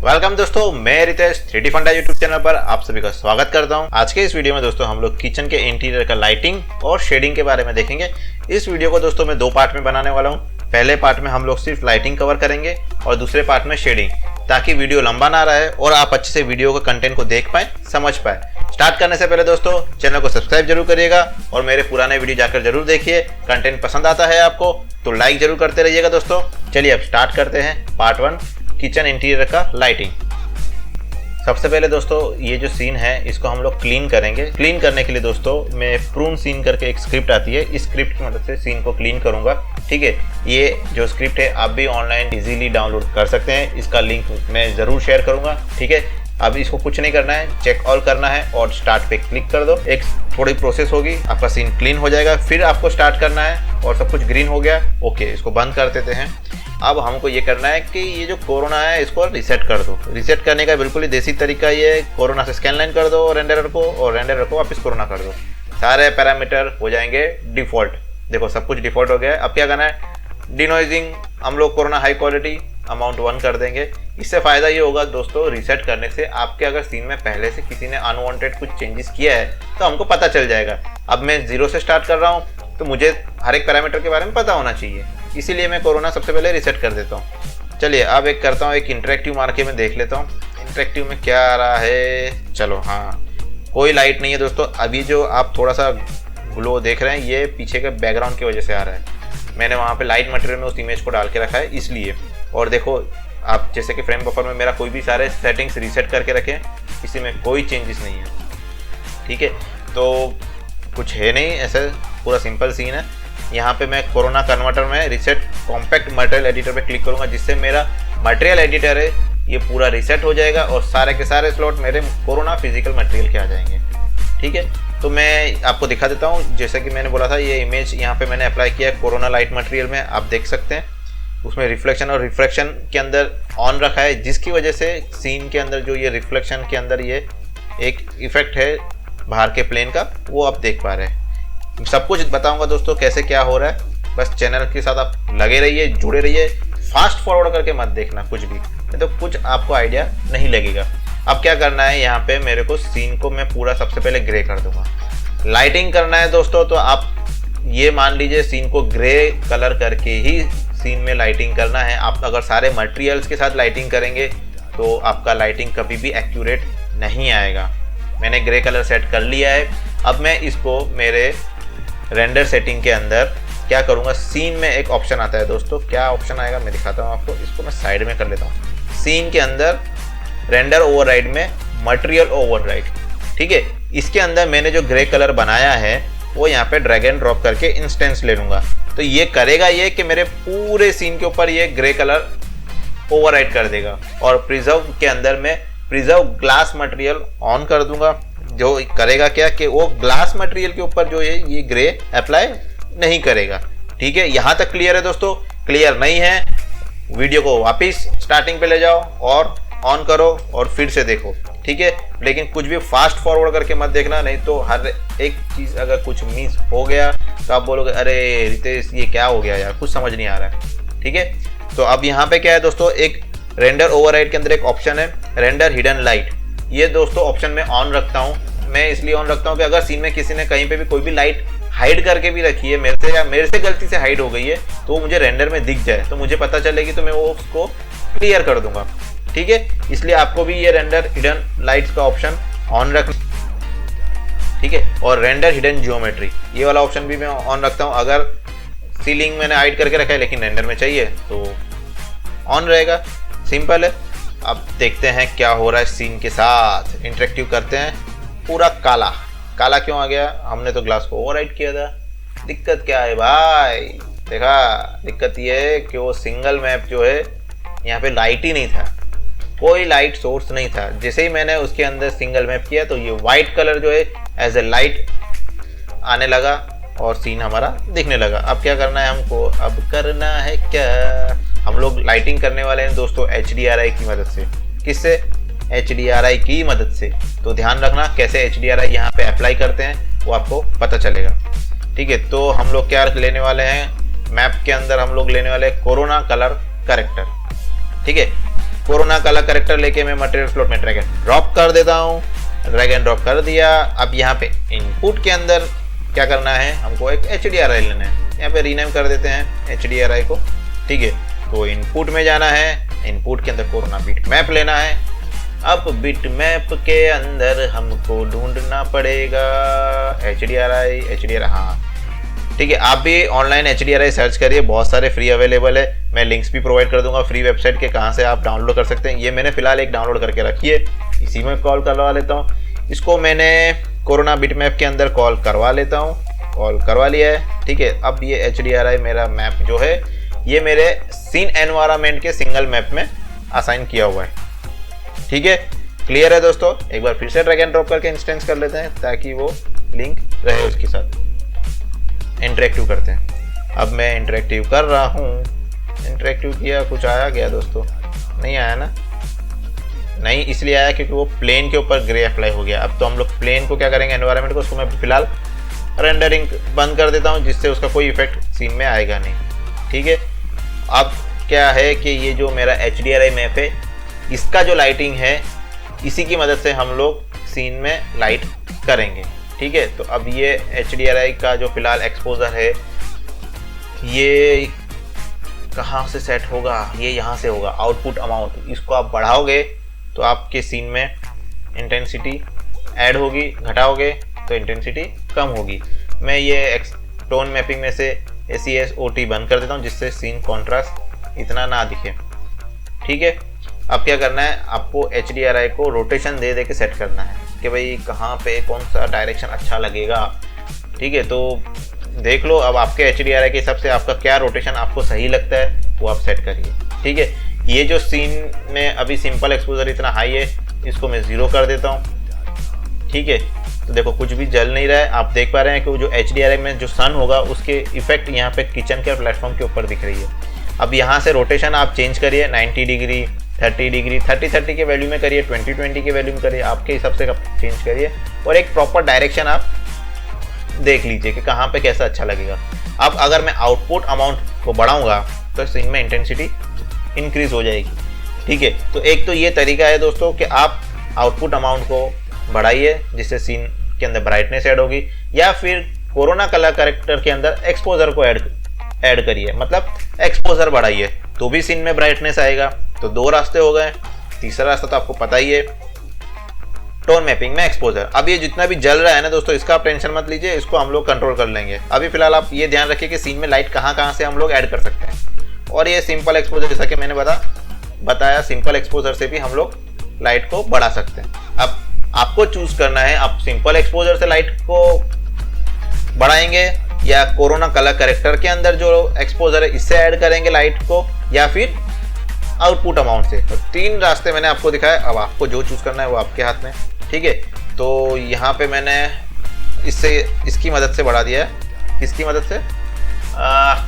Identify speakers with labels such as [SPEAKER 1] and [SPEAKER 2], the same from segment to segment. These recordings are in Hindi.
[SPEAKER 1] वेलकम दोस्तों, मैं रितेश 3D फंडा यूट्यूब चैनल पर आप सभी का स्वागत करता हूं। आज के इस वीडियो में दोस्तों हम लोग किचन के इंटीरियर का लाइटिंग और शेडिंग के बारे में देखेंगे। इस वीडियो को दोस्तों मैं दो पार्ट में बनाने वाला हूं। पहले पार्ट में हम लोग सिर्फ लाइटिंग कवर करेंगे और दूसरे पार्ट में शेडिंग, ताकि वीडियो लंबा ना रहे और आप अच्छे से वीडियो का कंटेंट को देख पाए, समझ पाए। स्टार्ट करने से पहले दोस्तों चैनल को सब्सक्राइब जरूर करिएगा और मेरे पुराने वीडियो जाकर जरूर देखिए। कंटेंट पसंद आता है आपको तो लाइक जरूर करते रहिएगा दोस्तों। चलिए अब स्टार्ट करते हैं पार्ट 1 किचन इंटीरियर का लाइटिंग। सबसे पहले दोस्तों ये जो सीन है इसको हम लोग क्लीन करेंगे। क्लीन करने के लिए दोस्तों मैं प्रून सीन करके एक स्क्रिप्ट आती है, इस स्क्रिप्ट की मदद से सीन को क्लीन करूंगा। ठीक है, ये जो स्क्रिप्ट है आप भी ऑनलाइन इजीली डाउनलोड कर सकते हैं, इसका लिंक मैं ज़रूर शेयर करूंगा। ठीक है, अब इसको कुछ नहीं करना है, चेक ऑल करना है और स्टार्ट पे क्लिक कर दो। एक थोड़ी प्रोसेस होगी, आपका सीन क्लीन हो जाएगा। फिर आपको स्टार्ट करना है और सब कुछ ग्रीन हो गया, ओके इसको बंद कर देते हैं। अब हमको ये करना है कि ये जो कोरोना है इसको रीसेट कर दो। रीसेट करने का बिल्कुल ही देसी तरीका ये है, कोरोना से स्कैन लाइन कर दो रेंडर को और रेंडर को वापस कोरोना कर दो। सारे पैरामीटर हो जाएंगे डिफ़ॉल्ट। देखो सब कुछ डिफ़ॉल्ट हो गया है। अब क्या करना है, डिनॉइजिंग हम लोग कोरोना हाई क्वालिटी अमाउंट 1 कर देंगे। इससे फ़ायदा ये होगा दोस्तों, रीसेट करने से आपके अगर सीन में पहले से किसी ने अनवांटेड कुछ चेंजेस किया है तो हमको पता चल जाएगा। अब मैं 0 से स्टार्ट कर रहा हूँ तो मुझे हर एक पैरामीटर के बारे में पता होना चाहिए, इसीलिए मैं कोरोना सबसे पहले रीसेट कर देता हूँ। चलिए अब एक करता हूँ, एक इंटरेक्टिव मार के मैं देख लेता हूँ इंटरेक्टिव में क्या आ रहा है। चलो हाँ, कोई लाइट नहीं है दोस्तों। अभी जो आप थोड़ा सा ग्लो देख रहे हैं ये पीछे के बैकग्राउंड की वजह से आ रहा है। मैंने वहाँ पे लाइट मटेरियल में उस इमेज को डाल के रखा है इसलिए। और देखो आप जैसे कि फ्रेम बफर में मेरा कोई भी सारे सेटिंग्स रीसेट करके रखें, इसी में कोई चेंजेस नहीं है। ठीक है, तो कुछ है नहीं, ऐसा पूरा सिंपल सीन है। यहाँ पे मैं कोरोना कन्वर्टर में रीसेट कॉम्पैक्ट मटेरियल एडिटर पे क्लिक करूँगा, जिससे मेरा मटेरियल एडिटर है ये पूरा रीसेट हो जाएगा और सारे के सारे स्लॉट मेरे कोरोना फिजिकल मटेरियल के आ जाएंगे। ठीक है, तो मैं आपको दिखा देता हूँ। जैसे कि मैंने बोला था ये इमेज यहाँ पे मैंने अप्लाई किया है कोरोना लाइट मटेरियल में, आप देख सकते हैं उसमें रिफ्लेक्शन और रिफ्रैक्शन के अंदर ऑन रखा है, जिसकी वजह से सीन के अंदर जो ये रिफ्लेक्शन के अंदर ये एक इफेक्ट है बाहर के प्लेन का, वो आप देख पा रहे हैं। सब कुछ बताऊंगा दोस्तों कैसे क्या हो रहा है, बस चैनल के साथ आप लगे रहिए, जुड़े रहिए। फास्ट फॉरवर्ड करके मत देखना कुछ भी, नहीं तो कुछ आपको आइडिया नहीं लगेगा। अब क्या करना है, यहाँ पे मेरे को सीन को मैं पूरा सबसे पहले ग्रे कर दूंगा। लाइटिंग करना है दोस्तों तो आप ये मान लीजिए सीन को ग्रे कलर करके ही सीन में लाइटिंग करना है। आप अगर सारे मटेरियल्स के साथ लाइटिंग करेंगे तो आपका लाइटिंग कभी भी एक्यूरेट नहीं आएगा। मैंने ग्रे कलर सेट कर लिया है। अब मैं इसको मेरे रेंडर सेटिंग के अंदर क्या करूँगा, सीन में एक ऑप्शन आता है दोस्तों, क्या ऑप्शन आएगा मैं दिखाता हूँ आपको। इसको मैं साइड में कर लेता हूँ। सीन के अंदर रेंडर ओवरराइड में मटेरियल ओवरराइड, ठीक है, इसके अंदर मैंने जो ग्रे कलर बनाया है वो यहाँ पे ड्रैग एंड ड्रॉप करके इंस्टेंस ले लूँगा। तो ये करेगा ये कि मेरे पूरे सीन के ऊपर ये ग्रे कलर ओवरराइड कर देगा। और प्रिजर्व के अंदर मैं प्रिजर्व ग्लास मटेरियल ऑन कर दूंगा, जो करेगा क्या कि वो ग्लास मटेरियल के ऊपर जो है ये ग्रे अप्लाई नहीं करेगा। ठीक है, यहाँ तक क्लियर है दोस्तों? क्लियर नहीं है, वीडियो को वापस स्टार्टिंग पे ले जाओ और ऑन करो और फिर से देखो। ठीक है, लेकिन कुछ भी फास्ट फॉरवर्ड करके मत देखना, नहीं तो हर एक चीज़ अगर कुछ मिस हो गया तो आप बोलोगे अरे रितेश ये क्या हो गया यार, कुछ समझ नहीं आ रहा है। ठीक है, तो अब यहाँ पे क्या है दोस्तों, एक रेंडर ओवरराइड के अंदर एक ऑप्शन है रेंडर हिडन लाइट। ये दोस्तों ऑप्शन में ऑन रखता हूँ। मैं इसलिए ऑन रखता हूँ कि अगर सीन में किसी ने कहीं पे भी कोई भी लाइट हाइड करके भी रखी है मेरे से, या मेरे से गलती से हाइड हो गई है, तो मुझे रेंडर में दिख जाए तो मुझे पता चलेगी, तो मैं वो उसको क्लियर कर दूंगा। ठीक है, इसलिए आपको भी ये रेंडर हिडन लाइट्स का ऑप्शन ऑन रख। ठीक है, और रेंडर हिडन जियोमेट्री ये वाला ऑप्शन भी मैं ऑन रखता हूँ। अगर सीलिंग मैंने हाइड करके रखा है लेकिन रेंडर में चाहिए तो ऑन रहेगा। सिंपल है। अब देखते हैं क्या हो रहा है सीन के साथ। इंटरेक्टिव करते हैं। पूरा काला काला क्यों आ गया, हमने तो ग्लास को ओवरराइड किया था। दिक्कत क्या है भाई, देखा दिक्कत ये है कि वो सिंगल मैप जो है यहाँ पे लाइट ही नहीं था, कोई लाइट सोर्स नहीं था। जैसे ही मैंने उसके अंदर सिंगल मैप किया तो ये वाइट कलर जो है एज ए लाइट आने लगा और सीन हमारा दिखने लगा। अब क्या करना है हमको, अब करना है क्या, हम लोग लाइटिंग करने वाले हैं दोस्तों HDRI की मदद से। किससे? HDRI की मदद से। तो ध्यान रखना कैसे HDRI यहाँ पे अप्लाई करते हैं वो आपको पता चलेगा। ठीक है, तो हम लोग क्या लेने वाले हैं, मैप के अंदर हम लोग लेने वाले कोरोना कलर करेक्टर। ठीक है, कोरोना कलर करेक्टर लेके मैं मटेरियल फ्लोट में ड्रैग एंड ड्रॉप कर देता हूँ। ड्रैग एंड ड्रॉप कर दिया। अब यहाँ पे इनपुट के अंदर क्या करना है, हमको एक HDRI लेना है। यहाँ पे रीनेम कर देते हैं HDRI को, ठीक है। तो इनपुट में जाना है, इनपुट के अंदर कोरोना बिट मैप लेना है। अब बिट मैप के अंदर हमको ढूंढना पड़ेगा HDRI, हाँ ठीक है। आप भी ऑनलाइन HDRI सर्च करिए, बहुत सारे फ्री अवेलेबल है। मैं लिंक्स भी प्रोवाइड कर दूंगा फ्री वेबसाइट के, कहाँ से आप डाउनलोड कर सकते हैं। ये मैंने फिलहाल एक डाउनलोड करके रखी है, इसी में कॉल करवा लेता हूँ। इसको मैंने कोरोना बिट मैप के अंदर कॉल करवा लेता हूँ, कॉल करवा लिया है, ठीक है। अब ये HDRI मेरा मैप जो है ये मेरे सीन एनवायरनमेंट के सिंगल मैप में असाइन किया हुआ है, ठीक है। क्लियर है दोस्तों। एक बार फिर से ड्रैग एंड ड्रॉप करके इंस्टेंस कर लेते हैं ताकि वो लिंक रहे उसके साथ। इंटरेक्टिव करते हैं। अब मैं इंटरेक्टिव कर रहा हूँ, इंटरेक्टिव किया, कुछ आया गया दोस्तों? नहीं आया ना? नहीं इसलिए आया क्योंकि वो प्लेन के ऊपर ग्रे अप्लाई हो गया। अब तो हम लोग प्लेन को क्या करेंगे, एनवायरनमेंट को, उसको मैं फिलहाल रेंडरिंग बंद कर देता हूँ, जिससे उसका कोई इफेक्ट सीन में आएगा नहीं, ठीक है। अब क्या है कि ये जो मेरा HDRI मैप है, इसका जो लाइटिंग है इसी की मदद से हम लोग सीन में लाइट करेंगे, ठीक है। तो अब ये HDRI का जो फिलहाल एक्सपोजर है ये कहाँ से सेट होगा, ये यहाँ से होगा। आउटपुट अमाउंट, इसको आप बढ़ाओगे तो आपके सीन में इंटेंसिटी ऐड होगी, घटाओगे तो इंटेंसिटी कम होगी। मैं ये टोन मैपिंग में से ACSOT बंद कर देता हूँ, जिससे सीन कॉन्ट्रास्ट इतना ना दिखे, ठीक है। अब क्या करना है, आपको HDRI को रोटेशन दे दे के सेट करना है कि भाई कहाँ पे कौन सा डायरेक्शन अच्छा लगेगा, ठीक है। तो देख लो अब आपके HDRI के हिसाब से आपका क्या रोटेशन आपको सही लगता है वो आप सेट करिए, ठीक है। ये जो सीन में अभी सिंपल एक्सपोजर इतना हाई है, इसको मैं 0 कर देता हूँ, ठीक है। तो देखो कुछ भी जल नहीं रहा है, आप देख पा रहे हैं कि वो जो HDRI में जो सन होगा उसके इफेक्ट यहाँ पे किचन के प्लेटफॉर्म के ऊपर दिख रही है। अब यहाँ से रोटेशन आप चेंज करिए, 90 डिग्री, 30 डिग्री, 30 के वैल्यू में करिए, 20 के वैल्यू में करिए, आपके हिसाब से चेंज करिए और एक प्रॉपर डायरेक्शन आप देख लीजिए कि कहाँ पे कैसा अच्छा लगेगा। अब अगर मैं आउटपुट अमाउंट को बढ़ाऊंगा तो सीन में इंटेंसिटी इंक्रीज हो जाएगी, ठीक है। तो एक तो ये तरीका है दोस्तों कि आप आउटपुट अमाउंट को बढ़ाइए जिससे सीन के अंदर ब्राइटनेस ऐड होगी, या फिर कोरोना कलर करेक्टर के अंदर एक्सपोजर को ऐड करिए, मतलब एक्सपोजर बढ़ाइए तो भी सीन में ब्राइटनेस आएगा। तो 2 रास्ते हो गए। तीसरा रास्ता तो आपको पता ही है, टोन मैपिंग में एक्सपोजर। अब ये जितना भी जल रहा है ना दोस्तों, इसका आप टेंशन मत लीजिए, इसको हम लोग कंट्रोल कर लेंगे। अभी फिलहाल आप ये ध्यान रखिए कि सीन में लाइट कहाँ से हम लोग ऐड कर सकते हैं। और ये सिंपल एक्सपोजर, जैसा कि मैंने बताया सिंपल एक्सपोजर से भी हम लोग लाइट को बढ़ा सकते हैं। अब आपको चूज करना है, आप सिंपल एक्सपोजर से लाइट को बढ़ाएंगे या कोरोना कलर करेक्टर के अंदर जो एक्सपोजर है इससे ऐड करेंगे लाइट को, या फिर आउटपुट अमाउंट से। तो 3 रास्ते मैंने आपको दिखाया, अब आपको जो चूज करना है वो आपके हाथ में, ठीक है। तो यहाँ पे मैंने इसकी मदद से बढ़ा दिया है, किसकी मदद से,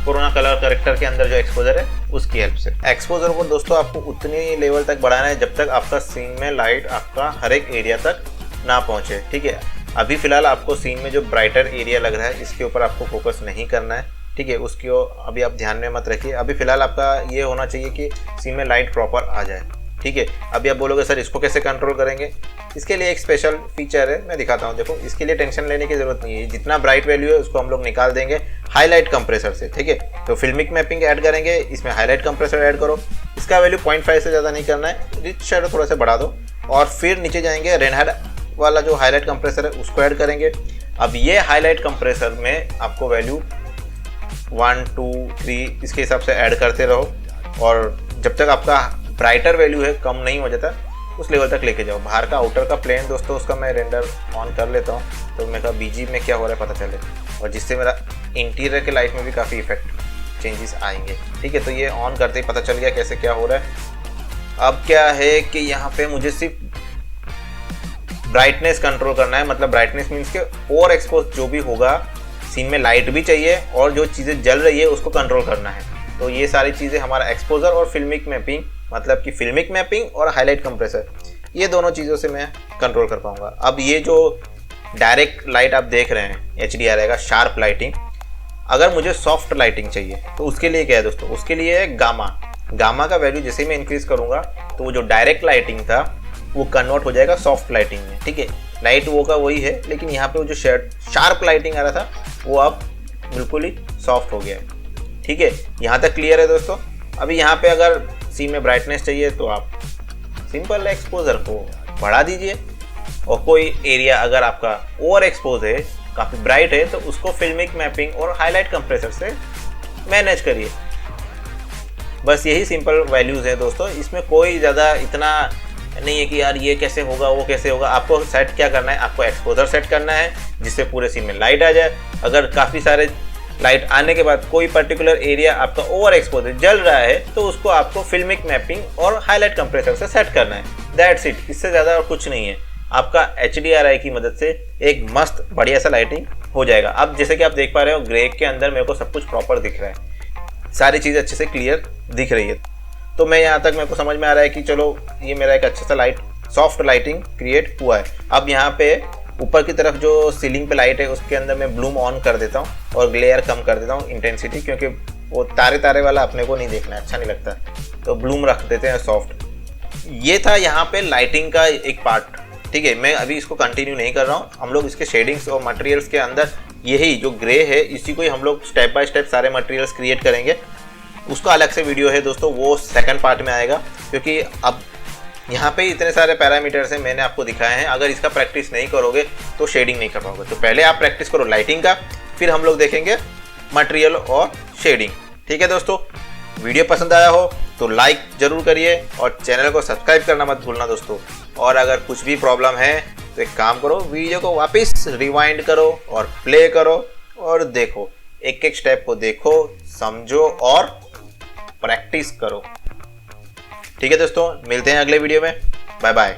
[SPEAKER 1] कोरोना कलर करेक्टर के अंदर जो एक्सपोजर है उसकी हेल्प से। एक्सपोजर को दोस्तों आपको उतनी लेवल तक बढ़ाना है जब तक आपका सीन में लाइट आपका हर एक एरिया तक ना पहुंचे, ठीक है। अभी फिलहाल आपको सीन में जो ब्राइटर एरिया लग रहा है इसके ऊपर आपको फोकस नहीं करना है, ठीक है। उसकी अभी आप ध्यान में मत रखिए। अभी फिलहाल आपका ये होना चाहिए कि सीन में लाइट प्रॉपर आ जाए, ठीक है। अभी आप बोलोगे सर इसको कैसे कंट्रोल करेंगे, इसके लिए एक स्पेशल फीचर है, मैं दिखाता हूँ। देखो इसके लिए टेंशन लेने की जरूरत नहीं है, जितना ब्राइट वैल्यू है उसको हम लोग निकाल देंगे हाईलाइट कंप्रेसर से, ठीक है। तो फिल्मिक मैपिंग ऐड करेंगे, इसमें हाईलाइट कंप्रेसर ऐड करो, इसका वैल्यू 0.5 से ज़्यादा नहीं करना है, रिच शेडो थोड़ा सा बढ़ा दो, और फिर नीचे जाएंगे रेनहार्ड वाला जो हाईलाइट कंप्रेसर है उसको ऐड करेंगे। अब ये हाईलाइट कंप्रेसर में आपको वैल्यू 1, 2, 3 इसके हिसाब से ऐड करते रहो, और जब तक आपका ब्राइटर वैल्यू है कम नहीं हो जाता उस लेवल तक लेके जाओ। बाहर का आउटर का प्लेन दोस्तों उसका मैं रेंडर ऑन कर लेता हूँ, तो मैं कहा बीजी में क्या हो रहा है पता चले, और जिससे मेरा इंटीरियर के लाइट में भी काफ़ी इफेक्ट चेंजेस आएंगे, ठीक है। तो ये ऑन करते ही पता चल गया कैसे क्या हो रहा है। अब क्या है कि यहाँ पे मुझे सिर्फ ब्राइटनेस कंट्रोल करना है, मतलब ब्राइटनेस मीन्स के ओवर एक्सपोज जो भी होगा, सीन में लाइट भी चाहिए और जो चीज़ें जल रही है उसको कंट्रोल करना है। तो ये सारी चीज़ें हमारा एक्सपोजर और फिल्मिक मैपिंग, मतलब कि फिल्मिक मैपिंग और हाईलाइट कंप्रेसर, ये दोनों चीज़ों से मैं कंट्रोल कर पाऊंगा। अब ये जो डायरेक्ट लाइट आप देख रहे हैं HDRI का शार्प लाइटिंग, अगर मुझे सॉफ्ट लाइटिंग चाहिए तो उसके लिए क्या है दोस्तों, उसके लिए गामा का वैल्यू जैसे ही मैं इंक्रीज करूंगा तो वो जो डायरेक्ट लाइटिंग था वो कन्वर्ट हो जाएगा सॉफ्ट लाइटिंग में। ठीक है, लाइट वो का वही है, लेकिन यहाँ पे वो जो शार्प लाइटिंग आ रहा था वो अब बिल्कुल ही सॉफ्ट हो गया है। ठीक है, यहाँ तक क्लियर है दोस्तों। अभी यहाँ पे अगर सीन में ब्राइटनेस चाहिए तो आप सिंपल एक्सपोजर को बढ़ा दीजिए, और कोई एरिया अगर आपका ओवर एक्सपोज है, काफ़ी ब्राइट है, तो उसको फिल्मिक मैपिंग और हाईलाइट कंप्रेसर से मैनेज करिए। बस यही सिंपल वैल्यूज़ हैं दोस्तों, इसमें कोई ज़्यादा इतना नहीं है कि यार ये कैसे होगा वो कैसे होगा। आपको सेट क्या करना है, आपको एक्सपोजर सेट करना है जिससे पूरे सीन में लाइट आ जाए। अगर काफ़ी सारे लाइट आने के बाद कोई पर्टिकुलर एरिया आपका ओवर एक्सपोज जल रहा है तो उसको आपको फिल्मिक मैपिंग और हाईलाइट कंप्रेसर से सेट करना है। दैट्स इट, इससे ज़्यादा और कुछ नहीं है। आपका HDRI की मदद से एक मस्त बढ़िया सा लाइटिंग हो जाएगा। अब जैसे कि आप देख पा रहे हो ग्रे के अंदर मेरे को सब कुछ प्रॉपर दिख रहा है, सारी चीज़ अच्छे से क्लियर दिख रही है। तो मैं यहाँ तक मेरे को समझ में आ रहा है कि चलो ये मेरा एक अच्छा सा सॉफ्ट लाइटिंग क्रिएट हुआ है। अब यहाँ पे ऊपर की तरफ जो सीलिंग पे लाइट है उसके अंदर मैं ब्लूम ऑन कर देता हूँ और ग्लेयर कम कर देता हूँ, इंटेंसिटी, क्योंकि वो तारे तारे वाला अपने को नहीं देखना है, अच्छा नहीं लगता, तो ब्लूम रख देते हैं सॉफ्ट। ये था यहाँ पे लाइटिंग का एक पार्ट। ठीक है, मैं अभी इसको कंटिन्यू नहीं कर रहा हूँ। हम लोग इसके शेडिंग्स और मटेरियल्स के अंदर यही जो ग्रे है इसी को ही हम लोग स्टेप बाय स्टेप सारे मटेरियल्स क्रिएट करेंगे। उसका अलग से वीडियो है दोस्तों, वो सेकंड पार्ट में आएगा, क्योंकि अब यहाँ पे इतने सारे पैरामीटर्स हैं मैंने आपको दिखाए हैं। अगर इसका प्रैक्टिस नहीं करोगे तो शेडिंग नहीं कर पाओगे। तो पहले आप प्रैक्टिस करो लाइटिंग का, फिर हम लोग देखेंगे मटेरियल और शेडिंग। ठीक है दोस्तों, वीडियो पसंद आया हो तो लाइक जरूर करिए और चैनल को सब्सक्राइब करना मत भूलना दोस्तों। और अगर कुछ भी प्रॉब्लम है तो एक काम करो, वीडियो को वापस रिवाइंड करो और प्ले करो और देखो, एक एक स्टेप को देखो, समझो और प्रैक्टिस करो। ठीक है दोस्तों, मिलते हैं अगले वीडियो में। Bye bye.